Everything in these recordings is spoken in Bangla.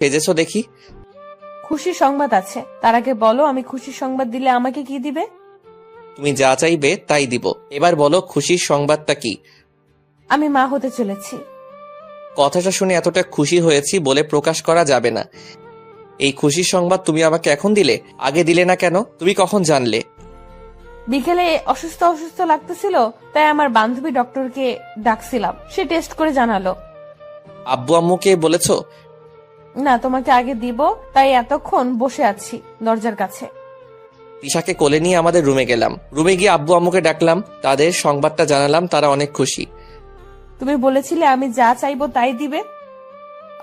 ভেজেছো দেখি। খুশি সংবাদ আছে, তার আগে বলো আমি খুশির সংবাদ দিলে আমাকে কি দিবে? তুমি যা চাইবে তাই দিব। এবার বলো খুশির সংবাদটা কি? আমি মা হতে চলেছি। কথাটা শুনে এতটা খুশি হয়েছি বলে প্রকাশ করা যাবে না। এই খুশির সংবাদ তুমি আমাকে এখন দিলে, আগে দিলে না কেন? তুমি কখন জানলে? বিকেলে অসুস্থ অসুস্থ লাগতেছিল, তাই আমার বান্ধবী ডক্টরকে ডাকছিলাম, সে টেস্ট করে জানালো। আব্বু আম্মুকে বলেছো? না, তোমাকে আগে দিব, তাই এতক্ষণ বসে আছি দরজার কাছে। তিশাকে কোলে নিয়ে আমাদের রুমে গেলাম। রুমে গিয়ে আব্বু আম্মুকে ডাকলাম, তাদের সংবাদটা জানালাম। তারা অনেক খুশি। তুমি বলেছিলে আমি যা চাইবো তাই দিবে।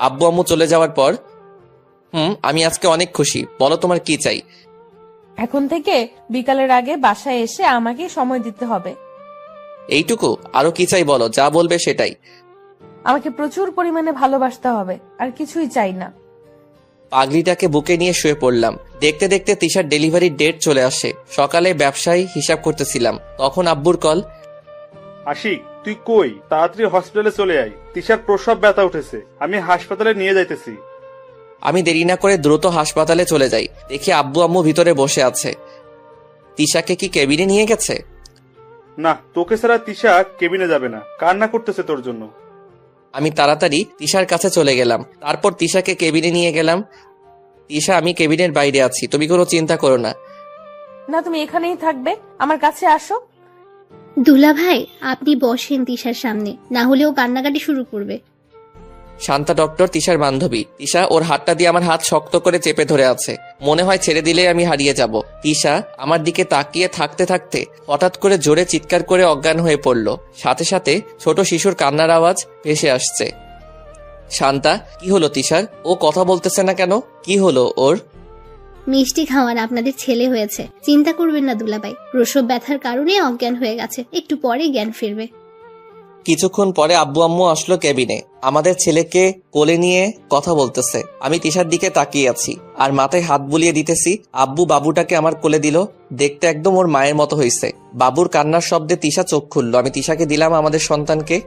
আব্বু আম্মু চলে যাওয়ার পর আমি আজকে অনেক খুশি। বলো তোমার কি চাই? এখন থেকে বিকালের আগে বাসায় এসে আমাকে সময় দিতে হবে। এইটুকু? আরো কি চাই বলো, যা বলবে সেটাই। আমাকে প্রচুর পরিমাণে ভালোবাসতে হবে, আর কিছুই চাই না। পাগড়িটাকে বুকে নিয়ে শুয়ে পড়লাম। দেখতে দেখতে তিশার ডেলিভারির ডেট চলে আসে। সকালে ব্যবসায় হিসাব করতেছিলাম, তখন আব্বুর কল। আশিক, তুই কই? তাড়াতাড়ি হসপিটালে চলে আয়, তিশার প্রসব ব্যথা উঠেছে, আমি হাসপাতালে নিয়ে যাইতেছি। আমি দেরি না করে দ্রুত হাসপাতালে চলে যাই। দেখি আব্বু আম্মু ভিতরে বসে আছে। তিশাকে কি কেবিনে নিয়ে গেছে? না, তোকে ছাড়া তিশা কেবিনে যাবে না, কান্না করতেছে তোর জন্য। আমি তাড়াতাড়ি তিশার কাছে চলে গেলাম। তারপর তিশাকে কেবিনে নিয়ে গেলাম। তিশা, আমি কেবিনের বাইরে আছি, তুমি কোনো চিন্তা করো না। না, তুমি এখানেই থাকবে, আমার কাছে আসো। দুলা ভাই, আপনি বসেন তিশার সামনে, না হলেও কান্নাকাটি শুরু করবে। শান্তা ডক্টর তিশার বান্ধবী। তিশা ওর হাতটা দিয়ে আমার হাত শক্ত করে চেপে ধরে আছে। মনে হয় ছেড়ে দিলে আমি হারিয়ে যাব। তিশা আমার দিকে তাকিয়ে থাকতে থাকতে হঠাৎ করে জোরে চিৎকার করে অজ্ঞান হয়ে পড়ল। সাথে সাথে ছোট শিশুর কান্নার আওয়াজ ভেসে আসছে। শান্তা, কি হলো তিশার? ও কথা বলতেছে না কেন? কি হলো ওর? মিষ্টি খাওয়ান আপনাদের ছেলে হয়েছে, চিন্তা করবেন না দুলা ভাই, প্রসব ব্যথার কারণে অজ্ঞান হয়ে গেছে, একটু পরে জ্ঞান ফিরবে। কিছুক্ষণ পরে আব্বু আম্মু আসলো কেবিনে। আমাদের ছেলেকে কোলে নিয়ে কথা বলতেছে। আমি তিশার দিকে তাকিয়ে আছি আর মাথায় হাত বুলিয়ে দিতেছি। আব্বু বাবুটাকে আমার কোলে দিল। দেখতে একদম ওর মায়ের মতো হয়েছে। বাবুর কান্নার শব্দে তিশা চোখ খুলল। আমি তিশাকে দিলাম আমাদের সন্তানকে।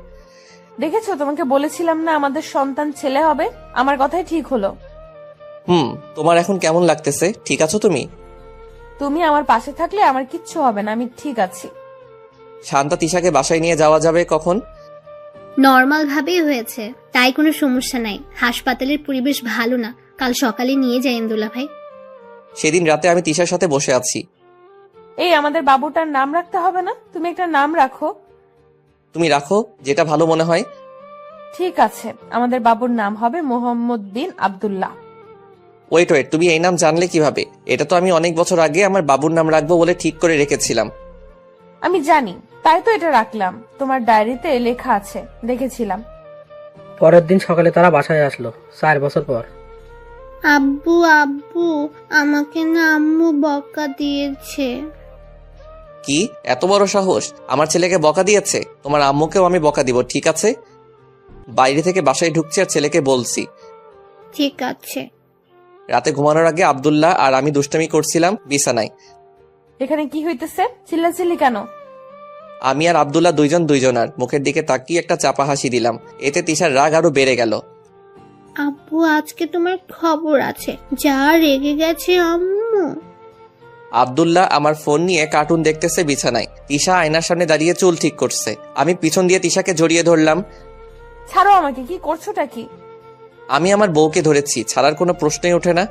দেখেছো, তোমাকে বলেছিলাম না আমাদের সন্তান ছেলে হবে? আমার কথাই ঠিক হলো। তোমার এখন কেমন লাগতেছে? ঠিক আছো তুমি? তুমি আমার পাশে থাকলে আমার কিচ্ছু হবে না, আমি ঠিক আছি। শান্তা, তিশাকে বাসায় নিয়ে যাওয়া যাবে কখন? নর্মাল ভাবেই হয়েছে, তাই কোনো সমস্যা নাই। হাসপাতালের পরিবেশ ভালো না, কাল সকালে নিয়ে যাইন দুলা ভাই। সেদিন রাতে আমি তিশার সাথে বসে আছি। এই আমাদের বাবুটার নাম রাখতে হবে না? তুমি একটা নাম রাখো। তুমি রাখো, যেটা ভালো মনে হয়। ঠিক আছে, আমাদের বাবুর নাম হবে মোহাম্মদ বিন আব্দুল্লাহ। ওয়েট, তুমি এই নাম জানলে কিভাবে? এটা তো আমি অনেক বছর আগে আমার বাবুর নাম রাখবো বলে ঠিক করে রেখেছিলাম। আমি জানি, তাই তো এটা রাখলাম। তোমার ডায়েরিতে লেখা আছে, দেখেছিলাম। পরের দিন সকালে তারা বাসায় আসলো 4 বছর পর। আব্বু আব্বু, আমাকে না আম্মু বকা দিয়েছে। কি এত বড় সাহস? আমার ছেলেকে বকা দিয়েছে? তোমার আম্মুকেও আমি বকা দিব, ঠিক আছে? বাইরে থেকে বাসায় ঢুকছি আর ছেলেকে বলছি। ঠিক আছে। রাতে ঘুমানোর আগে আব্দুল্লাহ আর আমি দুষ্টামি করছিলাম বিছানায়। এখানে কি হইতেছে? চিল্লাচিল্লি কেন? আমি আর আব্দুল্লাহ দুইজনার মুখের দিকে তাকিয়ে একটা চাপা হাসি দিলাম। এতে তিশার রাগ আরো বেড়ে গেল। আব্বু, আজকে তোমার খবর আছে, যা রেগে গেছে আম্মু। আব্দুল্লাহ আমার ফোন নিয়ে কার্টুন দেখতেছে বিছানায়। তিশা আয়নার সামনে দাঁড়িয়ে চুল ঠিক করছে। আমি পিছন দিয়ে তিশাকে জড়িয়ে ধরলাম। ছাড়ো আমাকে, কি করছোটা কি? আমি আমার বউকে ধরেছি, ছাড়ার কোনো প্রশ্নই ওঠে না।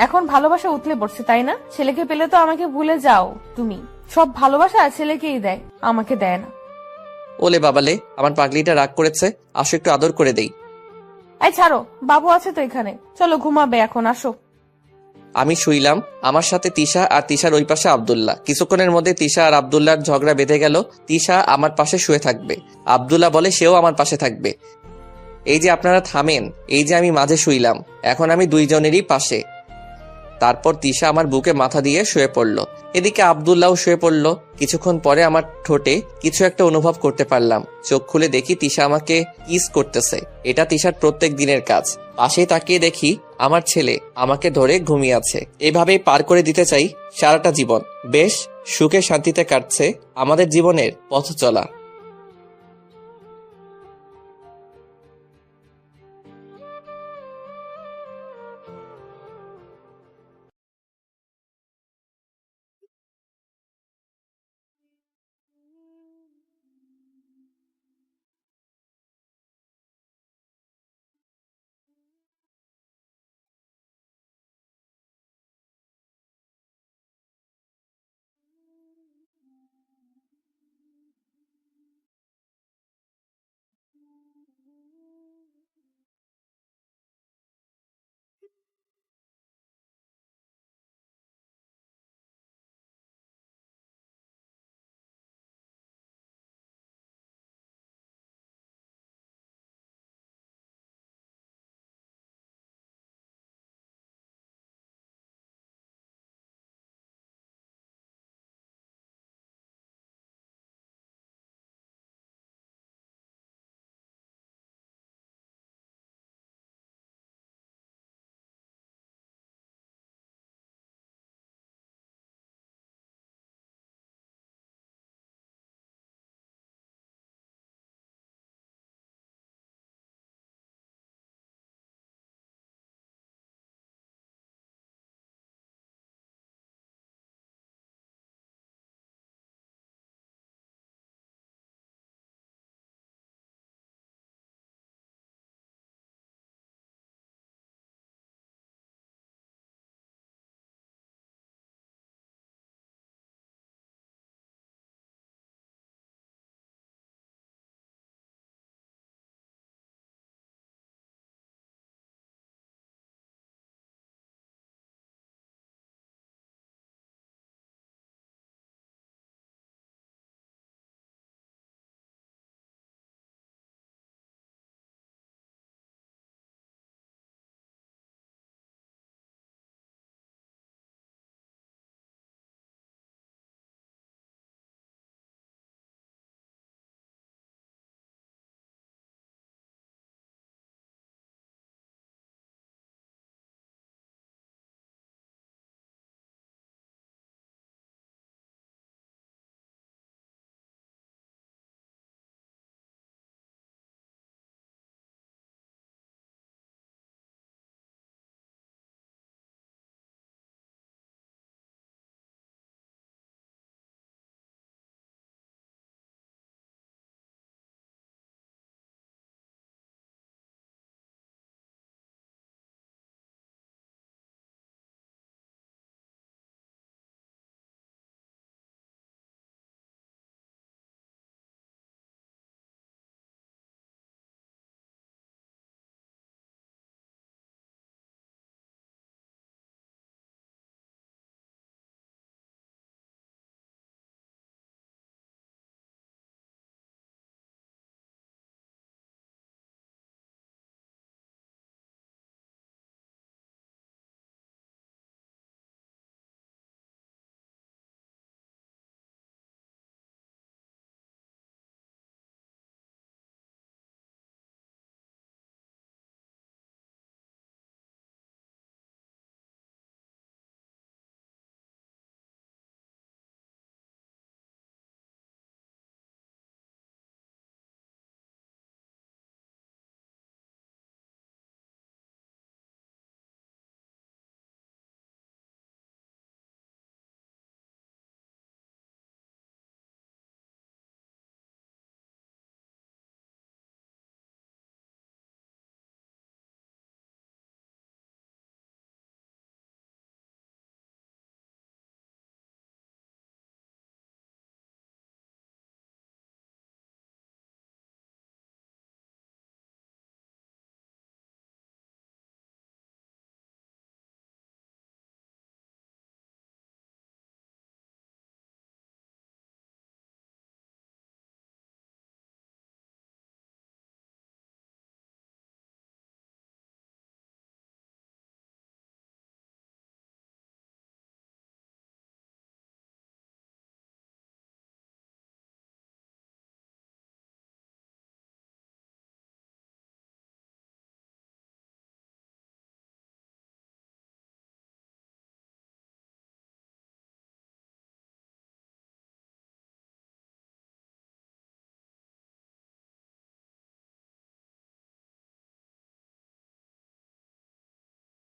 এখন ভালোবাসা উতলে পড়ছে, তাই না? ছেলেকে পেলে তো আমাকে ভুলে যাও তুমি। সব ভালোবাসা ছেলেকেই দেয়, আমাকে দেয় না। ওলে বাবালে, আমার পাগলিটা রাগ করেছে। আসো একটু আদর করে দেই। এই ছাড়ো, বাবু আছে তো এখানে, চলো ঘুমাবে এখন, আসো। আমি শুইলাম। আমার সাথে তিশা আর তিশার ওই পাশে আব্দুল্লাহ। কিছুক্ষণের মধ্যে তিশা আর আব্দুল্লাহর ঝগড়া বেঁধে গেল। তিশা আমার পাশে শুয়ে থাকবে, আব্দুল্লাহ বলে সেও আমার পাশে থাকবে। এই যে আপনারা থামেন, এই যে আমি মাঝে শুইলাম, এখন আমি দুইজনেরই পাশে। তারপর তিশা আমার বুকে মাথা দিয়ে শুয়ে পড়ল। এদিকে আব্দুল্লাহ শুয়ে পড়ল। কিছুক্ষণ পরে আমার ঠোঁটে কিছু একটা অনুভব করতে পারলাম। চোখ খুলে দেখি তিশা আমাকে কিস করতেছে। এটা তিশার প্রত্যেক দিনের কাজ। পাশে তাকিয়ে দেখি আমার ছেলে আমাকে ধরে ঘুমিয়ে আছে। এভাবেই পার করে দিতে চাই সারাটা জীবন। বেশ সুখে শান্তিতে কাটছে আমাদের জীবনের পথ চলা।